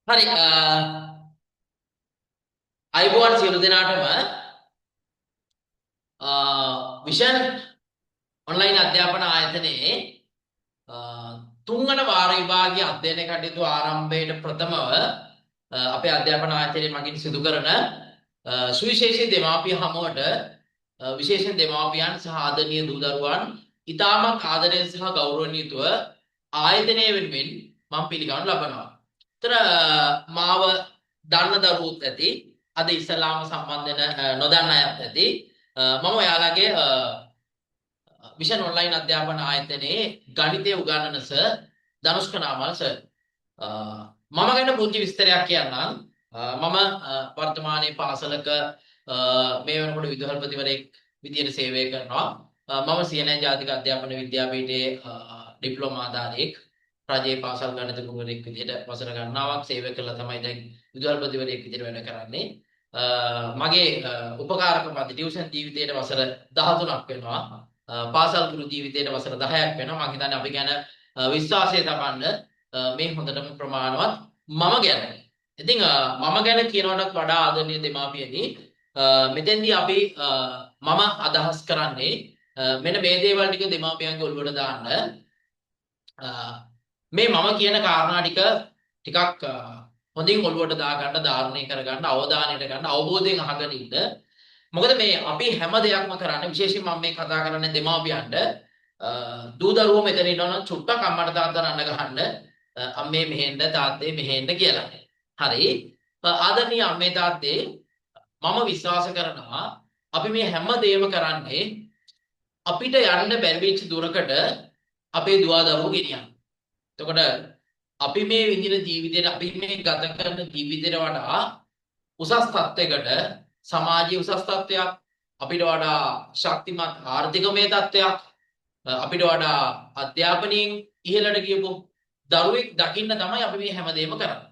හරි අයිබෝන් සියලු දෙනාටම විෂන් ඔන්ලයින් අධ්‍යාපන ආයතනයේ තුන්වන වාර විභාගීය අධ්‍යයන කටයුතු ආරම්භයේ ප්‍රථමව අපේ අධ්‍යාපන ආයතනයේ මගින් සිදු කරන සුවිශේෂී දෙමාපිය හමුවට විශේෂයෙන් දෙමාපියන් සහ ආදරණීය දූ දරුවන් ඉතාමත් ආදරයෙන් සහ ගෞරවයෙන් යුතුව ආයතනයේ වෙනුවෙන් මම පිළිගනු ලබනවා. ඒතර මාව දන්න දරුවොත් ඇති අද ඉස්ලාම සම්බන්ධන නොදන්න අයත් ඇති මම ඔයාලගේ විෂන් ඔන්ලයින් අධ්‍යාපන ආයතනයේ ගණිතය උගන්වන සර් ධනුෂ්ක නාමල් සර් මම ගැන පුංචි විස්තරයක් කියන්නම් මම වර්තමානයේ පාසලක මේ වෙනකොට විදුහල්පතිවරයෙක් විදියට සේවය කරනවා මම CNN ජාතික අධ්‍යාපන විද්‍යාපීඨයේ ඩිප්ලෝමා ආධාරයක් රජයේ පාසල් ගණිත ගුරුවරයෙක් විදියට වසර ගණනාවක් සේවය කළා තමයි දැන් විදුහල්පතිවරයෙක් විදියට වැඩ කරන්නේ මගේ උපකාරක පද ටියුෂන් ජීවිතයේ වසර 13ක් වෙනවා පාසල් ගුරු ජීවිතයේ වසර 10ක් වෙනවා මම හිතන්නේ අපි ගැන විශ්වාසය තබන්න මේ හොඳටම ප්‍රමාණවත් මම ගැන ඉතින් මම ගැන කියනවටත් වඩා ආදරණීය දෙමාපියනි මෙතෙන්දී අපි මම අදහස් කරන්නේ මෙන්න මේ දේවල් ටික දෙමාපියන්ගේ ඔළුවට දාන්න මේ මම කියන කාරණා ටිකක් හොඳින් ඔළුවට දා ගන්න ධාරණය කර ගන්න අවධානයට ගන්න අවබෝධයෙන් අහගෙන ඉන්න මොකද මේ අපි හැම දෙයක්ම කරන්නේ විශේෂයෙන් මම මේ කතා කරන්නේ දෙමාපියන්ට දූ දරුවෝ මෙතන ඉන්නවනම් චුට්ටක් අම්මට තාත්තට අඬ ගහන්න අම්මේ මෙහෙන්න තාත්තේ මෙහෙන්න කියලා. හරි ආදරණීය අම්මේ තාත්තේ මම විශ්වාස කරනවා අපි මේ හැම දෙයක්ම කරන්නේ අපිට යන්න බැරි වෙච්ච දුරකට අපේ දුව දරුවෝ ගෙනියන්න. එතකොට අපි මේ විඳින ජීවිතේට අපි මේ ගත කරන ජීවිතේට වඩා උසස් තත්යකට සමාජීය උසස් තත්වයක් අපිට වඩා ශක්තිමත් ආර්ථිකමය තත්වයක් අපිට වඩා අධ්‍යාපනයෙන් ඉහළට ගියපු දරුවෙක් දකින්න තමයි අපි මේ හැමදේම කරන්නේ.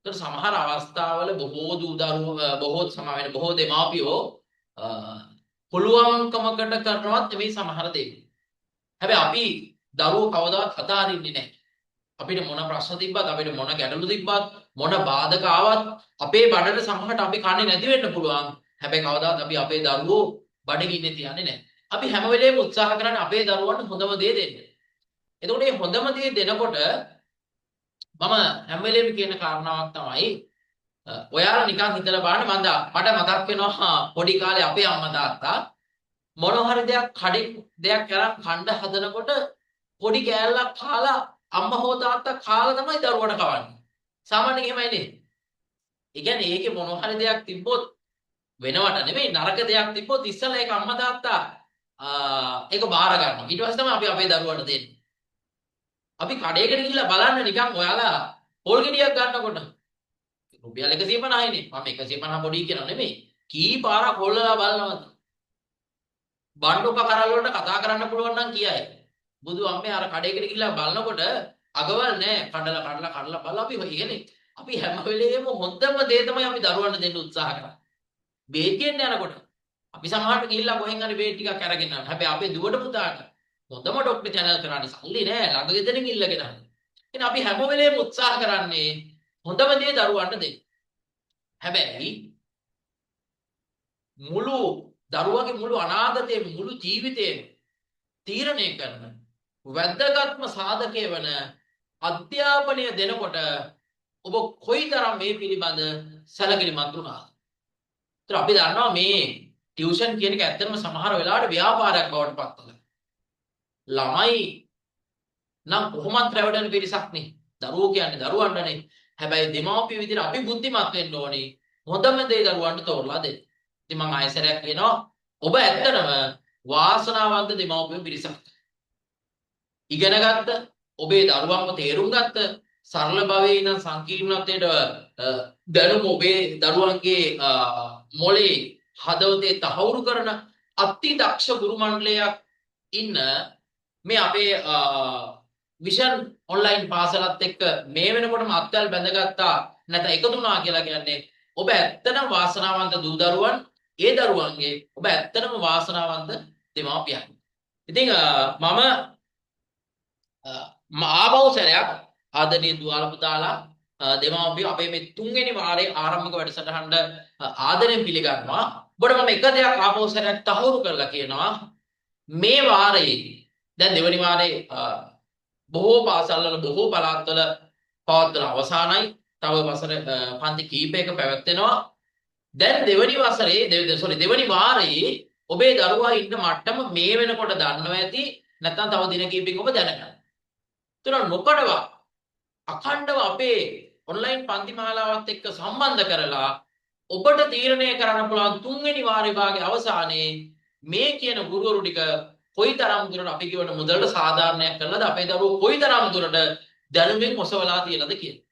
ඒතර සමහර අවස්ථාවල බොහෝ දූ දරුවෝ බොහෝ දෙමාපියෝ පුළුවන්කමකට කරනවත් මේ සමහර දේවල්. හැබැයි අපි දරුවෝ කවදාවත් අතාරින්නේ නැහැ. අපිට මොන ප්‍රශ්න තිබ්බත් අපිට මොන ගැටලු තිබ්බත් මොන බාධක ආවත් අපේ බඩට සමහරට අපි කන්නේ නැති වෙන්න පුළුවන්. හැබැයි කවදාවත් අපි අපේ දරුවෝ බඩගින්නේ තියන්නේ නැහැ. අපි හැම වෙලේම උත්සාහ කරන්නේ අපේ දරුවන්ට හොඳම දේ දෙන්න. එතකොට මේ හොඳම දේ දෙනකොට මම හැම වෙලේම කියන කාරණාවක් තමයි ඔයාලා නිකන් හිතලා බලන්න මට මතක් වෙනවා පොඩි කාලේ අපේ අම්මා තාත්තා මොන හරි දෙයක් කඩින් දෙයක් කරන් කණ්ඩ හදනකොට පොඩි කෑල්ලක් කාලා අම්මා හෝ තාත්තා කාලා තමයි දරුවට කවන්නේ. සාමාන්‍යයෙන් එහෙමයි නේද? ඒ කියන්නේ ඒකේ මොන හරි දෙයක් තිබ්බොත් වෙනවට නෙමෙයි නරක දෙයක් තිබ්බොත් ඉස්සලා ඒක අම්මා තාත්තා ඒක බාර ගන්නවා. ඊට පස්සේ තමයි අපි අපේ දරුවන්ට දෙන්නේ. අපි කඩේකට ගිහිල්ලා බලන්න නිකන් ඔයාලා පොල් ගෙඩියක් ගන්නකොට රුපියල් 150යිනේ. මම 150 පොඩි කියනවා නෙමෙයි. කී පාරක් හොල්ලලා බලනවද? බණ්ඩොක කරල් වලට කතා කරන්න පුළුවන් නම් කියයි. බුදු අම්මේ අර කඩේකට ගිහිල්ලා බලනකොට අගවල් නෑ කඩලා බලලා අපි ඉගෙන අපි හැම වෙලේම හොඳම දේ තමයි අපි දරුවන්ට දෙන්න උත්සාහ කරන්නේ. බේත් කියන්න යනකොට අපි සමහරට ගිහිල්ලා කොහෙන් හරි බේත් ටිකක් අරගෙන යනවා. හැබැයි අපේ දුවට පුතාට හොඳම ડોක්ටර් channel කරන්නේ සල්ලි නෑ ළඟ ගෙදරින් ඉල්ලගෙන යනවා. එහෙනම් අපි හැම වෙලේම උත්සාහ කරන්නේ හොඳම දේ දරුවන්ට දෙන්න. හැබැයි මුළු දරුවගේ මුළු අනාගතයේම මුළු ජීවිතේම තීරණය කරන වැදගත්ම සාධකය වන අධ්‍යාපනය දෙනකොට ඔබ කොයිතරම් මේ පිළිබඳ සැලකිලිමත් වුණාද? ඒත් අපි දන්නවා මේ ටියුෂන් කියන එක ඇත්තටම සමහර වෙලාවට ව්‍යාපාරයක් බවට පත් වෙනවා. ළමයි නම් කොහොමත් රැවටෙන පිරිසක් නේ. දරුවෝ කියන්නේ දරුවන්ටනේ. හැබැයි දෙමාපිය විදිහට අපි බුද්ධිමත් වෙන්න ඕනේ. හොඳම දේ දරුවන්ට තෝරලා දෙන්න. ඉතින් මම ආයෙසරයක් කියනවා ඔබ ඇත්තටම වාසනාවන්ත දෙමාපිය පිරිසක්. ඉගෙන ගත්ත ඔබේ දරුවන්ව තේරුම් ගත්ත සරල භවයේ ඉඳන් සංකීර්ණත්වයට දැනුම ඔබේ දරුවන්ගේ මොලේ හදවතේ තහවුරු කරන අති දක්ෂ ගුරු මණ්ඩලයක් ඉන්න මේ අපේ විෂන් ඔන්ලයින් පාසලත් එක්ක මේ වෙනකොටම අත්වැල් බැඳගත්තා නැත්නම් එකතු වුණා කියලා කියන්නේ ඔබ ඇත්තටම වාසනාවන්ත දූ දරුවන් ඒ දරුවන්ගේ ඔබ ඇත්තටම වාසනාවන්ත දෙමාපියන්. ඉතින් මම ආපෞසරයක් ආදරණීය දුවල පුතාලා දෙමාපියෝ අපේ මේ තුන්වෙනි වාරයේ ආරම්භක වැඩසටහනට ආදරෙන් පිළිගන්නවා. ඔබට මම එක දෙයක් ආපහු සැරයක් තහවුරු කරලා කියනවා. මේ වාරයේ දැන් දෙවනි වාරයේ බොහෝ පාසල්වල බොහෝ පළාත්වල පවත්වන අවසానයි. තව වසර පන්ති කීපයක පැවැත්වෙනවා. දැන් දෙවනි වසරේ දෙවනි වාරයේ ඔබේ දරුවා ඉන්න මට්ටම මේ වෙනකොට දන්නවා ඇති. නැත්නම් තව දින කිහිපයකින් ඔබ දැනගන්න. ඒතර නොකඩවා අඛණ්ඩව අපේ ඔන්ලයින් පන්ති මාලාවත් එක්ක සම්බන්ධ කරලා ඔබට තීරණය කරන්න පුළුවන් තුන්වෙනි වාර විභාගයේ අවසානයේ මේ කියන ගුරුවරු ටික කොයිතරම් දුරට අපි කියවන මුදලට සාධාරණයක් කළාද අපේ දරුවෝ කොයිතරම් දුරට දැනුමින් ඔසවලා තියෙනද කියලා.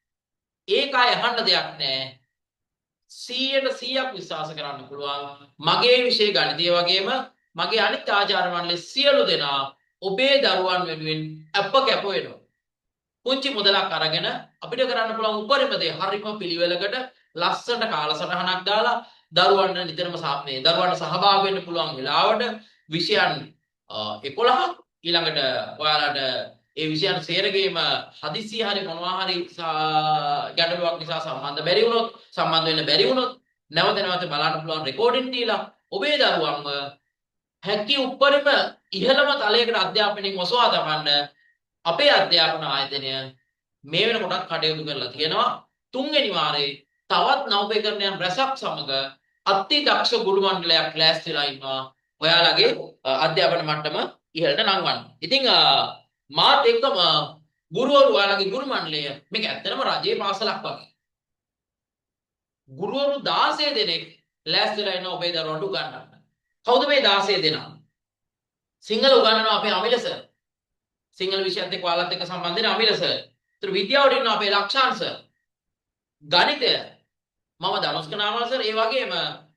ඒකයි අහන්න දෙයක් නැහැ. 100% විශ්වාස කරන්න පුළුවන්. මගේ විෂය ගණිතය වගේම මගේ අනිත් ආචාර්ය මණ්ඩලයේ සියලු දෙනා ඔබේ දරුවන් වෙනුවෙන් අප කැප වෙනවා. පුංචි මුදලක් අරගෙන අපිට කරන්න පුළුවන් උපරිම දේ හරිම පිළිවෙලකට ලස්සනට කාලසටහනක් දාලා දරුවන්ට නිතරම දරුවන්ට සහභාගී වෙන්න පුළුවන් වෙලාවට විෂයන් 11ක් ඊළඟට ඔයාලට ඒ විෂයන් සේරගේම හදිසිය හරි මොනවා හරි ගැටලුවක් නිසා සම්බන්ධ වෙන්න බැරි වුණොත් නැවත බලන්න පුළුවන් රෙකෝඩින් දීලා ඔබේ දරුවන්ව හැකි උපරිම ඉහළම තලයකට අධ්‍යාපනයෙන් ඔසවා තබන්න අපේ අධ්‍යාපන ආයතනය මේ වෙනකොටත් කටයුතු කරලා තියෙනවා. තුන්වෙනි වාරයේ තවත් නවීකරණයන් රැසක් සමග අති දක්ෂ ගුරු මණ්ඩලයක් ලෑස්තිලා ඉන්නවා. ඔයාලගේ අධ්‍යාපන මට්ටම ඉහළට නංවන්න. ඉතින් මාත් එක්කම ගුරුවරු ඔයාලගේ ගුරු මණ්ඩලය මේක ඇත්තටම රජයේ පාසලක් වගේ. ගුරුවරු 16 දෙනෙක් ලෑස්තිලා ඉන්න ඔබේ දරුවන්ට උගන්වන්න. කවුද මේ 16 දෙනා? සිංහල උගන්වනවා අපේ අමිල සර්. සිංහල විෂයත් එක්ක ඔයාලත් එක්ක සම්බන්ධ වෙන අමිල සර්. ඒතර විද්‍යාවට ඉන්න අපේ ලක්ෂාන් සර්. ගණිතය මම ධනුෂ්ක නාමල් සර්. ඒ වගේම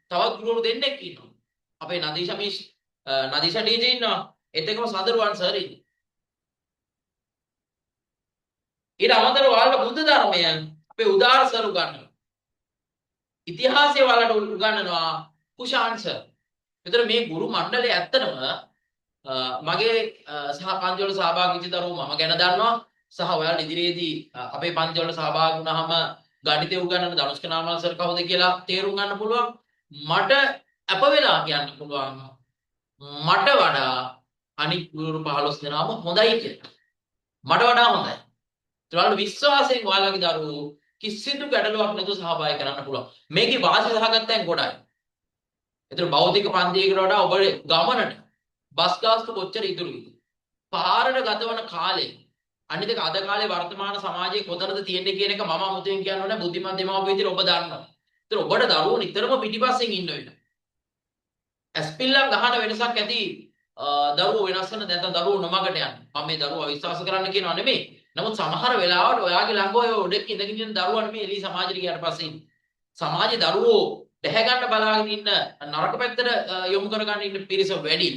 තවත් ගුරුවරු දෙන්නෙක් ඉන්නවා. අපේ නදීෂා ඩීජේ ඉන්නවා. ඒත් එක්කම සඳරුවන් සර් ඉන්නවා. ඊට අමතරව ඔයාලට බුද්ධ ධර්මය අපේ උදාර සර් උගන්වනවා. ඉතිහාසය ඔයාලට උගන්වනවා කුෂාන් සර්. ඒතර මේ ගුරු මණ්ඩලය ඇත්තටම මගේ සහ පන්ති වල සහභාගී වෙච්ච දරුවෝ මම ගැන දන්නවා. සහ ඔයාලා ඉදිරියේදී අපේ පන්ති වල සහභාගී වුණාම ගණිතය උගන්වන ධනුෂ්ක නාමල් සර් කවුද කියලා තේරුම් ගන්න පුළුවන්. මට අප වෙලා කියන්න පුළුවන් මට වඩා අනිත් ගුරු 15 දෙනාම හොඳයි කියලා. මට වඩා හොඳයි. ඒ වගේ විශ්වාසයෙන් ඔයාලගේ දරුවෝ කිසිදු ගැටලුවක් නැතුව සහභාගී කරන්න පුළුවන්. මේකේ වාසි සහගතයන් ගොඩයි. ඒතර භෞතික පන්තියකට වඩා ඔබේ ගමනට බස් ගාස්තු කොච්චර ඉතුරුද? පාරට ගතවන කාලේ අනිත් එක අද කාලේ වර්තමාන සමාජයේ කොතනද තියෙන්නේ කියන එක මම අමුතුවෙන් කියන්න ඕනේ. බුද්ධිමත් දෙමාපියෝ විදිහට ඔබ දන්නවා. ඒතර ඔබට දරුවෝ නිතරම පිටිපස්සෙන් ඉන්න වෙනවා. ඇස්පිල්ලම් ගහන වෙනසක් ඇති දරුවෝ වෙනස් වෙන නැත්නම් දරුවෝ නොමගට යන්නේ. මම මේ දරුවා විශ්වාස කරන්න කියනවා නෙමෙයි. නමුත් සමහර වෙලාවට ඔයාගේ ළඟ ඔය උඩක ඉඳගෙන ඉන්න දරුවා නෙමෙයි එළි සමාජෙට ගියාට පස්සේ ඉන්නේ. සමාජයේ දරුවෝ දැහැ ගන්න බලාගෙන ඉන්න නරක පැත්තට යොමු කරගන්න ඉන්න පිරිස වැඩි.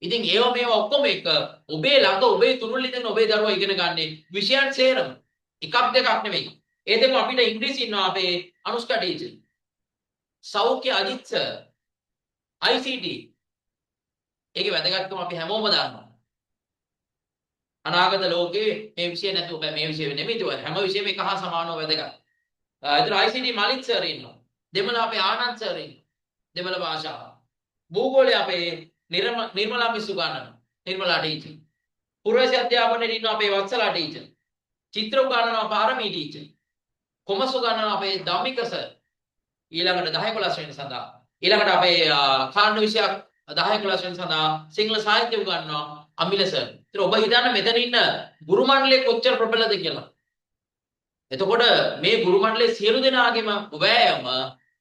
ඉතින් මේවා ඔක්කොම එක ඔබේ ළඟ ඔබේ තුරුල් ඉඳන් ඔබේ දරුවා ඉගෙන ගන්නේ විෂයන් සේරම එකක් දෙකක් නෙමෙයි. ඒ දෙක අපිට ඉංග්‍රීසි ඉන්නවා අපේ අනුෂ්කා ටීචර්. සෞඛ්‍ය අජිත් සර් ICT. ඒකේ වැදගත්කම අපි හැමෝම දන්නවා. අනාගත ලෝකේ මේ විෂය නැතුව බෑ. මේ විෂය නෙමෙයි ඒක හැම විෂයෙම එක හා සමානව වැදගත්. ඒතර ICT මලිත් සර් ඉන්නවා. දෙමළ අපේ ආනන්ද සර් ඉන්නවා. දෙමළ භාෂාව. භූගෝලයේ අපේ නිර්මලා මිස් උගන්වනවා. නිර්මලා ටීචර්. පුරවැසි අධ්‍යාපනයේ ඉන්න අපේ වත්සලා ටීචර්. චිත්‍ර උගන්වනවා පාරමී ටීචර්. කොමර්ස් උගන්වනවා අපේ ධම්මික සර්. ඊළඟට 10 ක්ලාස් වෙන සඳහා. ඊළඟට අපේ කාණ්ඩ විෂයක් 10 ක්ලාස් වෙන සඳහා සිංහල සාහිත්‍ය උගන්වනවා අමිල සර්. ඒතර ඔබ හිතන්න මෙතන ඉන්න ගුරු මණ්ඩලයේ කොච්චර ප්‍රබලද කියලා. එතකොට මේ ගුරු මණ්ඩලයේ සියලු දෙනාගේම වෑයම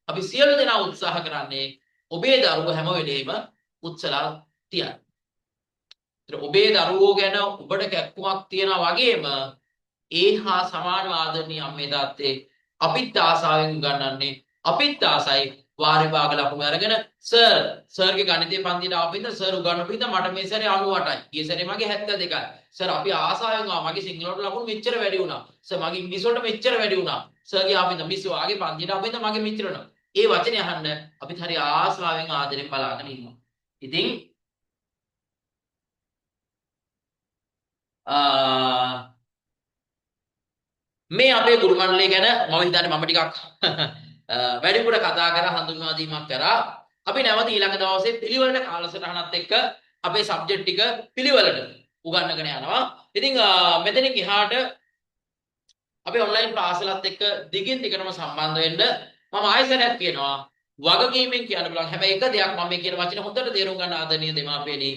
අපි සියලු දෙනා උත්සාහ කරන්නේ ඔබේ දරුවෝ හැම වෙලේම උත්සලා තියන්න. ඔබේ දරුවෝ ගැන ඔබට කැක්කුමක් තියනා වගේම ඒ හා සමාන ආදරණීය අම්මේ තාත්තේ අපිත් ආසාවෙන් ගන්නන්නේ අපිත් ආසයි වාර විභාග ලකුණු අරගෙන සර්ගේ ගණිතයේ පන්තියට ආපින්ද සර් උගන්වපින්ද මට මේ සැරේ 98යි. ඊයේ සැරේ මගේ 72යි. සර් අපි ආසාවෙන් මගේ සිංහල වලට ලකුණු මෙච්චර වැඩි වුණා. සර් මගේ ඉංග්‍රීසි වලට මෙච්චර වැඩි වුණා. සර්ගේ ආපින්ද මිස් වාගේ පන්තියට ආපින්ද මගේ මෙච්චර වුණා. ඒ වචනේ අහන්න අපිත් හරි ආසාවෙන් ආදරෙන් බලාගෙන ඉන්නවා. ඉතින් මේ අපේ ගුරු මණ්ඩලය ගැන මම හිතන්නේ මම ටිකක් වැඩිපුර කතා කරලා හඳුන්වා දීමක් කරා. අපි නැවත ඊළඟ දවසේ පිළිවෙලට කාලසටහනත් එක්ක අපේ සබ්ජෙක්ට් ටික පිළිවෙලට උගන්වගෙන යනවා. ඉතින් මෙතනින් එහාට අපේ ඔන්ලයින් පාසලත් එක්ක දිගින් දිගටම සම්බන්ධ වෙන්න මම ආයෙසරයක් කියනවා. වගකීමෙන් කියන්න බලන්න. හැබැයි එක දෙයක් මම මේ කියන වචනේ හොඳට තේරුම් ගන්න ආදරණීය දෙමාපියනි.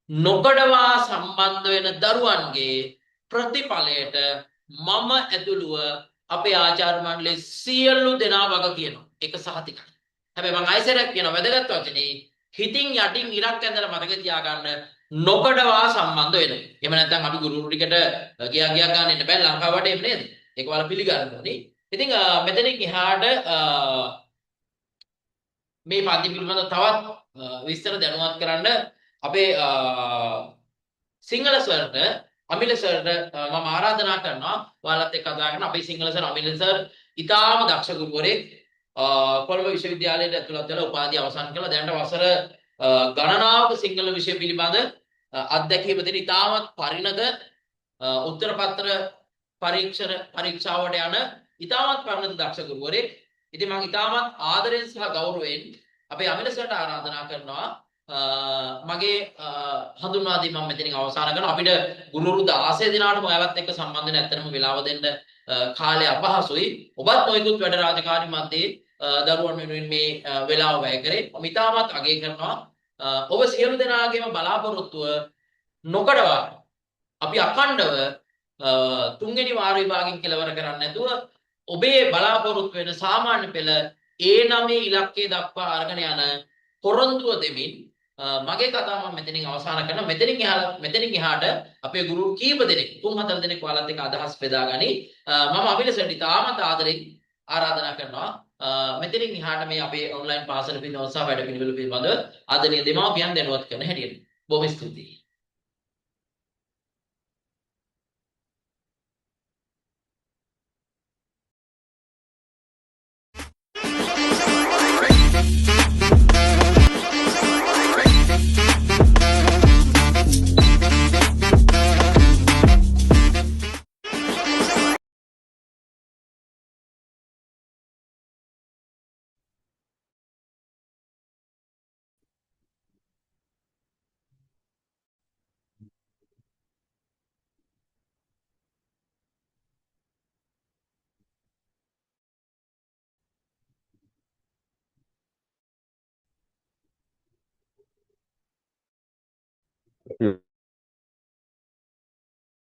නොකඩවා සම්බන්ධ වෙන දරුවන්ගේ ප්‍රතිඵලයට මම ඇතුළුව අපේ ආචාර්ය මණ්ඩලයේ සියලු දෙනා වග කියනවා. ඒක සහතිකයි. හැබැයි මම ආයෙසරයක් කියනවා වැදගත් වචනේ හිතින් යටින් ඉරක් ඇඳලා මතක තියාගන්න නොකඩවා සම්බන්ධ වෙන. එහෙම නැත්නම් අපි ගුරු ටිකට ගියා ගන්න ඉන්න බෑ ලංකාවට එහෙම නේද? ඒක වල පිළිගන්න ඕනේ. ඉතින් මෙතනින් එහාට මේ පන්ති පිළිබඳව තවත් විස්තර දැනුවත් කරන්න අපේ සිංහල සර්ට අමිල සර්ට මම ආරාධනා කරනවා ඔයාලත් එක්ක කතා කරන අපේ සිංහල සර් අමිල සර් ඉතාම දක්ෂ ගුරුවරයෙක් කොළඹ විශ්වවිද්‍යාලයට ඇතුළත් වෙලා උපාධිය අවසන් කළා දැනට වසර ගණනාවක සිංහල විෂය පිළිබඳ අත්දැකීම දෙන ඉතාමත් පරිණත උත්තර පත්‍ර පරීක්ෂාවට යන ඉතාමත් පරිණත දක්ෂ ගුරුවරයෙක්. ඉතින් මම ඉතාමත් ආදරයෙන් සහ ගෞරවයෙන් අපේ අමිල සර්ට ආරාධනා කරනවා මගේ හඳුන්වා දීම මම මෙතනින් අවසන් කරනවා. අපිට ගුරුවරු 16 දිනාටම ඔයාලත් එක්ක සම්බන්ධ වෙන්න ඇත්තටම වෙලාව දෙන්න කාලය අපහසුයි. ඔබත් නොයෙකුත් වැඩ රාජකාරි මැද්දේ දරුවන් වෙනුවෙන් මේ වෙලාව වැය කරේ. මම ඉතාමත් අගය කරනවා. ඔබ සියලු දෙනාගේම බලාපොරොත්තුව නොකඩවා අපි අඛණ්ඩව තුන්වෙනි වාර විභාගයෙන් කෙලවර කරන්නේ නැතුව ඔබේ බලාපොරොත්තු වෙන සාමාන්‍ය පෙළ A9 ඉලක්කය දක්වා අරගෙන යන පොරොන්දුව දෙමින් මගේ කතාව මම මෙතනින් අවසන් කරනවා. මෙතනින් එහාට අපේ ගුරු කීප දෙනෙක් 3-4 දෙනෙක් ඔයාලත් එක්ක අදහස් බෙදාගනි. මම අවිලසට තාමත් ආදරෙන් ආරාධනා කරනවා. මෙතනින් එහාට මේ අපේ ඔන්ලයින් පාසල පිළිබඳව සහ වැඩ පිළිවෙල පිළිබඳව ආදරණීය දෙමාපියන් දැනුවත් කරන හැටියට. බොහොම ස්තුතියි.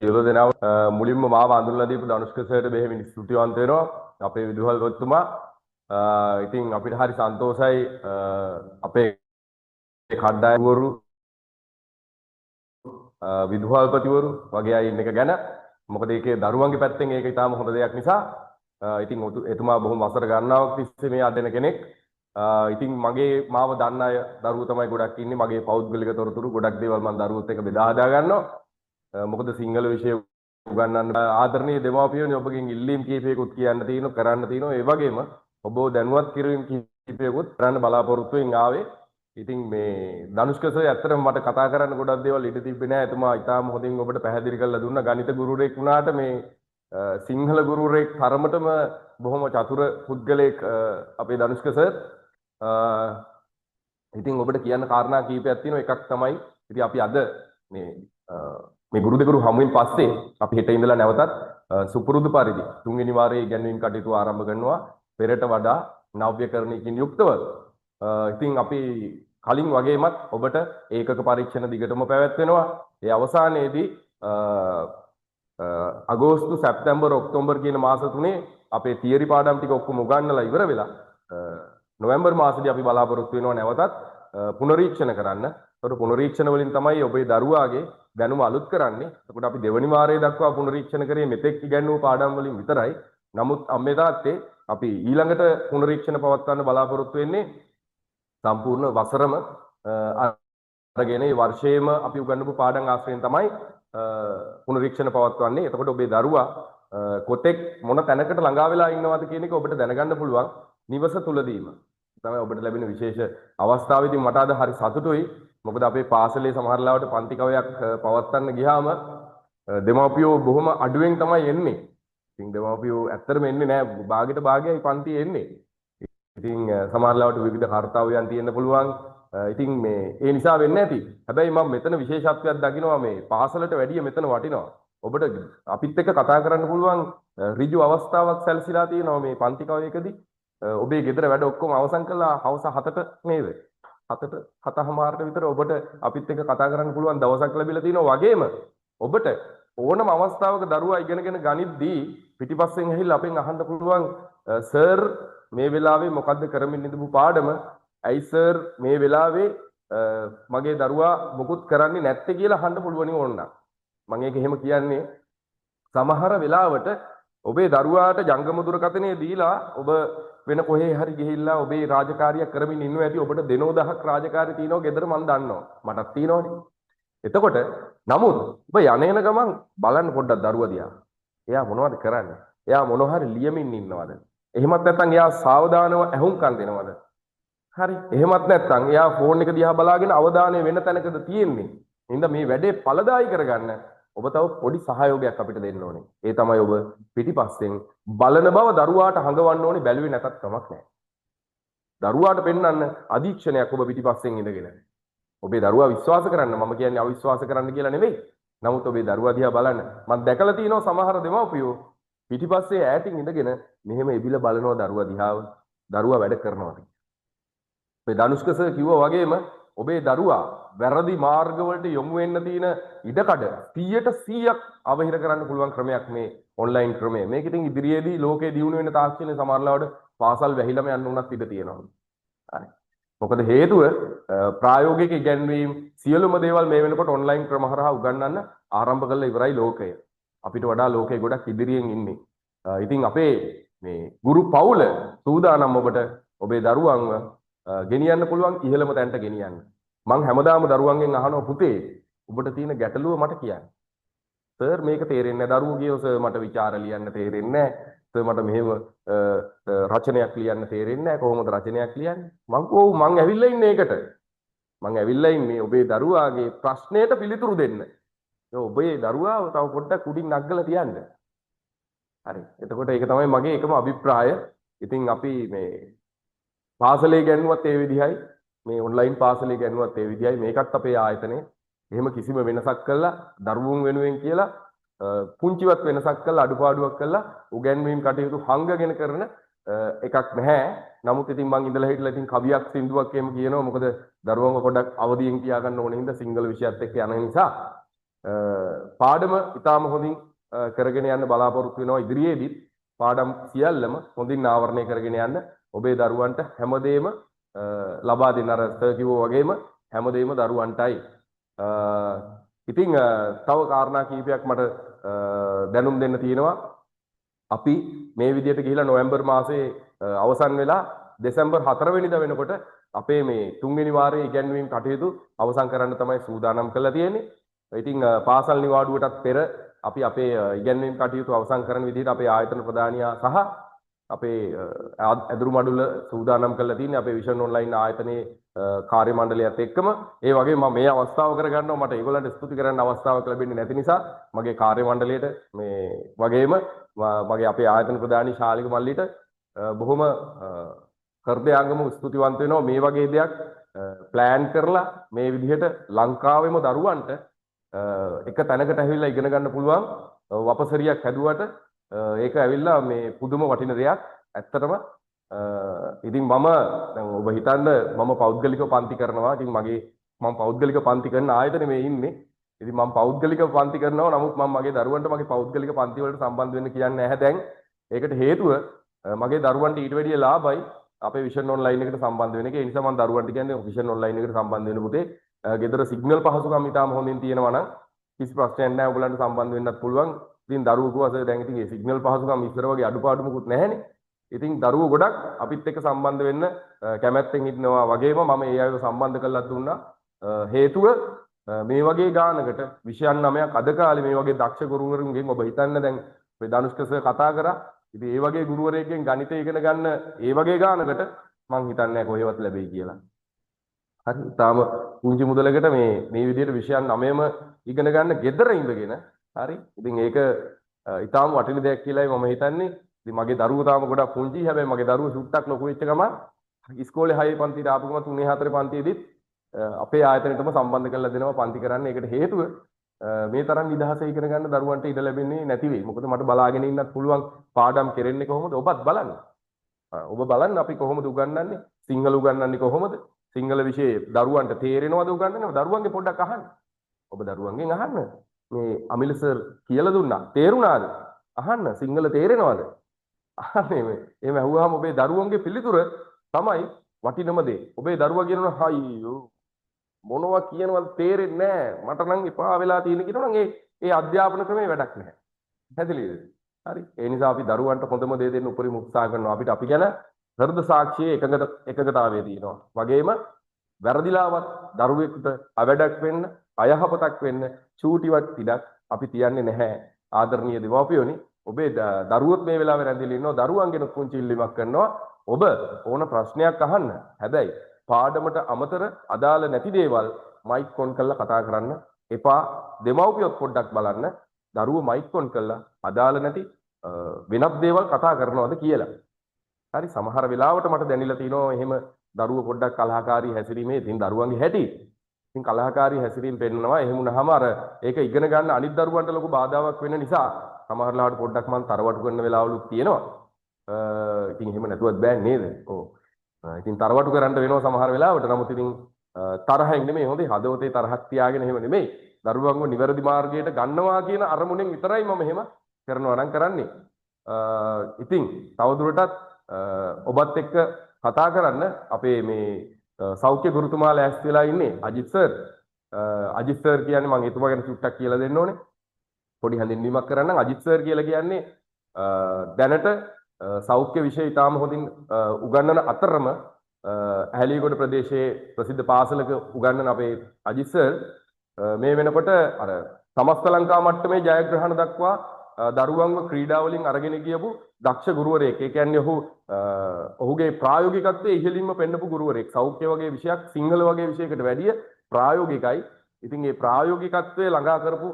සියලු දෙනාම මුලින්ම මාව අඳුරලා දීපු ධනුෂ්ක සර්ට බෙහෙවින් ස්තුතිවන්ත වෙනවා අපේ විදුහල්පතිතුමා. ඉතින් අපිට හරි සන්තෝෂයි අපේ කණ්ඩායමවරු විදුහල්පතිවරු වගේ අය ඉන්න එක ගැන. මොකද ඒකේ දරුවන්ගේ පැත්තෙන් ඒක ඉතාම හොඳ දෙයක් නිසා. ඉතින් එතුමා බොහොම වසර ගණනාවක් තිස්සේ මේ අදෙන කෙනෙක්. ඉතින් මගේ මාව දන්න අය දරුවෝ තමයි ගොඩක් ඉන්නේ. මගේ පෞද්ගලික තොරතුරු ගොඩක් දේවල් මම දරුවොත් එක්ක බෙදා හදා ගන්නවා. මොකද සිංහල විෂය උගන්වන්න ආදරණීය දෙමාපියෝනි ඔබගෙන් ඉල්ලීම් කීපයකුත් කියන්න තියෙනවා කරන්න තියෙනවා. ඒ වගේම ඔබ දැනුවත් කිරීම කීපයකුත් කරන්න බලාපොරොත්තු වෙමින් ආවේ. ඉතින් මේ ධනුෂ්ක සර් ඇත්තටම මට කතා කරන්න ගොඩක් දේවල් ඉඩ තිබ්බේ නැහැ. එතුමා ඉතාම හොඳින් ඔබට පැහැදිලි කරලා දුන්නා. ගණිත ගුරුවරයෙක් වුණාට මේ සිංහල ගුරුවරයෙක් තරමටම බොහොම චතුර පුද්ගලයෙක් අපේ ධනුෂ්ක සර්. ඉතින් ඔබට කියන්න කාරණා කීපයක් තියෙනවා. එකක් තමයි ඉතින් අපි අද මේ ගුරු දෙගුරු හමුවෙන් පස්සේ අපි හෙට ඉඳලා නැවතත් සුපුරුදු පරිදි තුන්වෙනි වාරයේ ඉගෙනීම් කටයුතු ආරම්භ කරනවා පෙරට වඩා නව්‍යකරණයකින් යුක්තව. ඉතින් අපි කලින් වගේමත් ඔබට ඒකක පරීක්ෂණ දිගටම පැවැත්වෙනවා. ඒ අවසානයේදී අගෝස්තු සැප්තැම්බර් ඔක්තෝබර් කියන මාස තුනේ අපේ තියරි පාඩම් ටික ඔක්කොම උගන්වලා ඉවර වෙලා නොවැම්බර් මාසෙදී අපි බලාපොරොත්තු වෙනවා නැවතත් පුනරීක්ෂණ කරන්න. ඒකට පුනරීක්ෂණ වලින් තමයි ඔබේ දරුවාගේ දැනුම අලුත් කරන්නේ. එතකොට අපි දෙවනි වාරයේ දක්වා පුනරීක්ෂණ කරේ මෙතෙක් ඉගෙනූ පාඩම් වලින් විතරයි. නමුත් අම්මේ තාත්තේ අපි ඊළඟට පුනරීක්ෂණ පවත්වන්න බලාපොරොත්තු වෙන්නේ සම්පූර්ණ වසරම අරගෙන මේ වර්ෂයේම අපි උගන්වපු පාඩම් ආශ්‍රයෙන් තමයි පුනරීක්ෂණ පවත්වන්නේ. එතකොට ඔබේ දරුවා කොතෙක් මොන තැනකට ළඟා වෙලා ඉන්නවද කියන එක ඔබට දැනගන්න පුළුවන් නිවස තුලදීම. තමයි ඔබට ලැබෙන විශේෂ අවස්ථාවේදී මට අද හරි සතුටුයි. මොකද අපේ පාසලේ සමහර ලාවට පන්ති කවයක් පවත්වන්න ගියාම දෙමාපියෝ බොහොම අඩුවෙන් තමයි එන්නේ. ඉතින් දෙමාපියෝ ඇත්තටම එන්නේ නැහැ භාගයට භාගයයි පන්ති එන්නේ. ඉතින් සමහර ලාවට විවිධ කාර්යයන් තියෙන්න පුළුවන්. ඉතින් මේ ඒ නිසා වෙන්නේ නැති. හැබැයි මම මෙතන විශේෂත්වයක් දකිනවා මේ පාසලට වැඩිය මෙතන වටිනවා. ඔබට අපිත් එක්ක කතා කරන්න පුළුවන් ඍජු අවස්ථාවක් සැලසීලා තියෙනවා මේ පන්ති කවයකදී. ඔබේ ගෙදර වැඩ ඔක්කොම අවසන් කළා හවස 7ට නේද? 7ට 7:00ට විතර ඔබට අපිත් එක්ක කතා කරන්න පුළුවන් දවසක් ලැබිලා තිනවා වගේම ඔබට ඕනම අවස්ථාවක දරුවා ඉගෙනගෙන ගනිද්දී පිටිපස්සෙන් ඇහිල්ලා අපෙන් අහන්න පුළුවන් සර් මේ වෙලාවේ මොකද්ද කරමින් ඉඳපු පාඩම? ඇයි සර් මේ වෙලාවේ මගේ දරුවා මොකුත් කරන්නේ නැත්තේ කියලා අහන්න පුළුවනි ඕනනම්. මම ඒක එහෙම කියන්නේ සමහර වෙලාවට ඔබේ දරුවාට ජංගම දුරකථනය දීලා ඔබ වෙන කොහේ හරි ගිහිල්ලා ඔබේ රාජකාරියක් කරමින් ඉන්නවා ඇති ඔබට දෙනෝ දහක් රාජකාරී තියෙනවා ගෙදර මම දන්නවා. මටත් තියෙනවනේ. එතකොට නමුත් ඔබ යන්නේන ගමන් බලන්න පොඩ්ඩක් දරුවා දිහා. එයා මොනවද කරන්නේ? එයා මොන හරි ලියමින් ඉන්නවද? එහෙමත් නැත්නම් එයා සාවධානව ඇහුම්කන් දෙනවද? හරි. එහෙමත් නැත්නම් එයා ෆෝන් එක දිහා බලාගෙන අවධානය වෙන තැනකද තියෙන්නේ? එහෙනම් මේ වැඩේ ඵලදායි කරගන්න ඔබ තව පොඩි සහයෝගයක් අපිට දෙන්න ඕනේ. ඒ තමයි ඔබ පිටිපස්සෙන් බලන බව දරුවාට හඟවන්න ඕනේ බැලුවේ නැතත් කමක් නැහැ. දරුවාට පෙන්වන්න අධීක්ෂණයක් ඔබ පිටිපස්සෙන් ඉඳගෙන. ඔබේ දරුවා විශ්වාස කරන්න මම කියන්නේ අවිශ්වාස කරන්න කියලා නෙවෙයි. නමුත් ඔබේ දරුවා දිහා බලන්න. මම දැකලා තියෙනවා සමහර දෙමව්පියෝ පිටිපස්සේ ඈතින් ඉඳගෙන මෙහෙම එබිල බලනවා දරුවා දිහාව. දරුවා වැඩ කරනවා. මේ ධනුෂ්ක සර් කිව්වා වගේම ඔබේ දරුවා වැරදි මාර්ගවලට යොමු වෙන්න තියෙන ඉඩකඩ 100% අවහිර කරන්න පුළුවන් ක්‍රමයක් මේ ඔන්ලයින් ක්‍රමය. මේක ඉතින් ඉදිරියේදී ලෝකේ දියුණු වෙන තාක්ෂණය සමහරවිට පාසල් වැහිලම යන්න උනත් ඉඩ තියෙනවා. හරි. මොකද හේතුව ප්‍රායෝගික ඉගැන්වීම් සියලුම දේවල් මේ වෙනකොට ඔන්ලයින් ක්‍රම හරහා උගන්වන්න ආරම්භ කළා ඉවරයි ලෝකය. අපිට වඩා ලෝකේ ගොඩක් ඉදිරියෙන් ඉන්නේ. ඉතින් අපේ මේ ගුරු පවුල සූදානම් ඔබට ඔබේ දරුවන්ව ගෙනියන්න පුළුවන් ඉහළම තැනට ගෙනියන්න. මං හැමදාම දරුවන්ගෙන් අහනවා පුතේ ඔබට තියෙන ගැටලුව මට කියන්න. සර් මේක තේරෙන්නේ නැහැ දරුවෝ කියෝ සර් මට විචාර ලියන්න තේරෙන්නේ නැහැ. සර් මට මෙහෙම රචනයක් ලියන්න තේරෙන්නේ නැහැ. කොහොමද රචනයක් ලියන්නේ? මං කොහොම මං ඇවිල්ලා ඉන්නේ ඒකට. මං ඇවිල්ලා ඉන්නේ ඔබේ දරුවාගේ ප්‍රශ්නයට පිළිතුරු දෙන්න. ඔබේ දරුවාව තව පොඩ්ඩක් උඩින් නග්ගලා තියන්න. හරි. එතකොට ඒක තමයි මගේ එකම අභිප්‍රාය. ඉතින් අපි මේ පාසලේ ගැනුවත් ඒ විදිහයි මේ ඔන්ලයින් පාසලේ ගැනුවත් ඒ විදිහයි මේකත් අපේ ආයතනයේ එහෙම කිසිම වෙනසක් කළා දරුවුන් වෙනුවෙන් කියලා පුංචිවත් වෙනසක් කළා අඩුපාඩුවක් කළා උගන්වීම් කටයුතු හංගගෙන කරන එකක් නැහැ. නමුත් ඉතින් මං ඉඳලා හිටලා ඉතින් කවියක් සින්දුවක් එහෙම කියනවා මොකද දරුවන්ව පොඩ්ඩක් අවදියෙන් තියාගන්න ඕනේ හින්දා සිංගල විෂයත් එක්ක යන නිසා පාඩම ඉතාම හොඳින් කරගෙන යන්න බලාපොරොත්තු වෙනවා ඉදිරියේදීත් පාඩම් සියල්ලම හොඳින් ආවරණය කරගෙන යන්න ඔබේ දරුවන්ට හැමදේම ලබා දෙන්න අර සර් කිව්වා වගේම හැමදේම දරුවන්ටයි. ඉතින් තව කාරණා කීපයක් මට දැනුම් දෙන්න තියෙනවා. අපි මේ විදිහට ගිහිලා නොවැම්බර් මාසයේ අවසන් වෙලා දෙසැම්බර් 4 වෙනිදා වෙනකොට අපේ මේ 3 වෙනි වාරයේ ඉගැන්වීම් කටයුතු අවසන් කරන්න තමයි සූදානම් කරලා තියෙන්නේ. ඉතින් පාසල් නිවාඩුවටත් පෙර අපි අපේ ඉගැන්වීම් කටයුතු අවසන් කරන විදිහට අපේ ආයතන ප්‍රධානියා සහ අපේ ඇදුරු මඩුල සූදානම් කරලා තියෙන්නේ අපේ විෂන් ඔන්ලයින් ආයතනයේ කාර්ය මණ්ඩලයත් එක්කම. ඒ වගේම මම මේ අවස්ථාව කරගන්නවා මට ඒගොල්ලන්ට ස්තුති කරන්න අවස්ථාවක් ලැබෙන්නේ නැති නිසා මගේ කාර්ය මණ්ඩලයට මේ වගේම මගේ අපේ ආයතන ප්‍රධානී ශාලික මල්ලිට බොහොම හෘදයාංගම ස්තුතිවන්ත වෙනවා මේ වගේ දෙයක් ප්ලෑන් කරලා මේ විදිහට ලංකාවෙම දරුවන්ට එක තැනකට ඇවිල්ලා ඉගෙන ගන්න පුළුවන් වපසරියක් හැදුවට ඒක ඇවිල්ලා මේ පුදුම වටින දෙයක් ඇත්තටම. ඉතින් මම දැන් ඔබ හිතන්න මම පෞද්ගලිකව පන්ති කරනවා. ඉතින් මම පෞද්ගලික පන්ති කරන ආයතනෙ මේ ඉන්නේ. ඉතින් මම පෞද්ගලිකව පන්ති කරනවා. නමුත් මම මගේ දරුවන්ට මගේ පෞද්ගලික පන්ති වලට සම්බන්ධ වෙන්න කියන්නේ නැහැ දැන්. ඒකට හේතුව මගේ දරුවන්ට ඊට වැඩිය ලාභයි අපේ විෂන් ඔන්ලයින් එකට සම්බන්ධ වෙන එක. ඒ නිසා මම දරුවන්ට කියන්නේ විෂන් ඔන්ලයින් එකට සම්බන්ධ වෙන්න පුතේ. ගෙදර සිග්නල් පහසුකම් ඉතාම හොඳින් තියෙනවා නම් කිසි ප්‍රශ්නයක් නැහැ. ඔයගලන්ට සම්බන්ධ වෙන්නත් පුළුවන්. ඉතින් දරුවෝ කිව්වා දැන් ඉතින් මේ සිග්නල් පහසුකම් ඉස්සර වගේ අඩුපාඩු මොකුත් නැහැනේ. ඉතින් දරුවෝ ගොඩක් අපිත් එක්ක සම්බන්ධ වෙන්න කැමැත්තෙන් ඉන්නවා වගේම මම ඒ අයව සම්බන්ධ කරලා දුන්නා. හේතුව මේ වගේ ගානකට විෂයන් 9ක් අද කාලේ මේ වගේ දක්ෂ ගුරුවරුන්ගෙන් ඔබ හිතන්න දැන් මේ ධනුෂ්ක සර් කතා කරා. ඉතින් ඒ වගේ ගුරුවරයෙක්ගෙන් ගණිතය ඉගෙන ගන්න ඒ වගේ ගානකට මං හිතන්නේ නැහැ කොහෙවත් ලැබෙයි කියලා. හරි. තාම පුංචි මුදලකට මේ විදිහට විෂයන් 9ම ඉගෙන ගන්න gedara ඉඳගෙන හරි. ඉතින් ඒක ඊටාම වටින දෙයක් කියලායි මම හිතන්නේ. ඉතින් මගේ දරුවෝ තාම ගොඩක් පුංචි. හැබැයි මගේ දරුවෝ සුට්ටක් ලොකු වෙච්ච ගමන් ඉස්කෝලේ 6 පන්තියට ආපු ගමන් 3 4 පන්තියේදීත් අපේ ආයතනයටම සම්බන්ධ කරලා දෙනවා පන්ති කරන්න. ඒකට හේතුව මේ තරම් නිදහස ඉගෙන ගන්න දරුවන්ට ඉඩ ලැබෙන්නේ නැති වෙයි. මොකද මට බලාගෙන ඉන්නත් පුළුවන් පාඩම් කෙරෙන්නේ කොහොමද? ඔබත් බලන්න. ඔබ බලන්න අපි කොහොමද උගන්වන්නේ? සිංහල උගන්වන්නේ කොහොමද? සිංහල විෂය දරුවන්ට තේරෙනවද උගන්වන්නේ? දරුවන්ගේ පොඩ්ඩක් අහන්න. ඔබ දරුවන්ගෙන් අහන්න. මේ අමිල සර් කියලා දුන්නා. තේරුණාද? අහන්න. සිංහල තේරෙනවද? අහන්නේ මේ. එහෙම අහුවාම ඔබේ දරුවන්ගේ පිළිතුර තමයි වටිනම දේ. ඔබේ දරුවා කියනවා හයියෝ මොනවා කියනවද තේරෙන්නේ නැහැ. මට නම් එපා වෙලා තියෙන කියනවනම් ඒ අධ්‍යාපන ක්‍රමේ වැඩක් නැහැ. පැහැදිලිද? හරි. ඒ නිසා අපි දරුවන්ට හොඳම දේ දෙන්න උපරිම උත්සාහ කරනවා. අපිට අපි ගැන හෘද සාක්ෂියේ එකඟතාවය තියෙනවා. වගේම වැරදිලාවත් දරුවෙකුට අවැඩක් වෙන්න, අයහපතක් වෙන්න චූටිවත් ඉඩක් අපි තියන්නේ නැහැ. ආදරණීය දෙමාපියෝනි, ඔබේ දරුවොත් මේ වෙලාවේ රැඳිලා ඉන්නවා. දරුවන්ගෙන පුංචි ඉල්ලීමක් කරනවා. ඔබ ඕන ප්‍රශ්නයක් අහන්න. හැබැයි පාඩමට අමතර අදාළ නැති දේවල් මයික් ඔන් කරලා කතා කරන්න එපා. දෙමව්පියොත් පොඩ්ඩක් බලන්න. දරුවෝ මයික් ඔන් කරලා අදාළ නැති වෙනත් දේවල් කතා කරනවද කියලා. හරි, සමහර වෙලාවට මට දැනෙලා තියෙනවා එහෙම දරුවෝ පොඩ්ඩක් කලහකාරී හැසිරීමේ ඉතින් දරුවන්ගේ හැටි. ඉතින් කලහකාරී හැසිරීම පෙන්නනවා. එහෙම වුණාම අර ඒක ඉගෙන ගන්න අනිත් දරුවන්ට ලොකු බාධාවක් වෙන්න නිසා සමහර ලාවට පොඩ්ඩක් මම තරවටු කරන වෙලාවලුත් තියෙනවා. ඉතින් එහෙම නැතුවත් බෑ නේද? ඔව්. ඉතින් තරවටු කරන්න වෙනවා සමහර වෙලාවට. නමුත් ඉතින් තරහෙන් නෙමෙයි හොඳේ හදවතේ තරහක් තියාගෙන එහෙම නෙමෙයි. දරුවන්ව නිවැරදි මාර්ගයට ගන්නවා කියන අරමුණෙන් විතරයි මම එහෙම කරනවා නම් කරන්නේ. ඉතින් තවදුරටත් ඔබත් එක්ක කතා කරන්න අපේ මේ සෞඛ්‍ය ගුරුතුමා ලෑස්ති වෙලා ඉන්නේ අජිත් සර්. අජිත් සර් කියන්නේ මම එතුමා ගැන චුට්ටක් කියලා දෙන්න ඕනේ. පොඩි හැඳින්වීමක් කරන්න. අජිත් සර් කියලා කියන්නේ දැනට සෞඛ්‍ය විෂය ඉතාම හොඳින් උගන්වන අතරම ඇහැලියගොඩ ප්‍රදේශයේ ප්‍රසිද්ධ පාසලක උගන්වන අපේ අජිත් සර් මේ වෙනකොට අර සමස්ත ලංකා මට්ටමේ ජයග්‍රහණ දක්වා දරුවන්ව ක්‍රීඩා වලින් අරගෙන ගියපු දක්ෂ ගුරුවරයෙක්. ඒ කියන්නේ ඔහුගේ ප්‍රායෝගිකත්වයේ ඉහළින්ම පෙන්නපු ගුරුවරයෙක්. සෞඛ්‍ය වගේ විෂයක් සිංහල වගේ විෂයකට වැඩිය ප්‍රායෝගිකයි. ඉතින් මේ ප්‍රායෝගිකත්වයේ ළඟා කරපු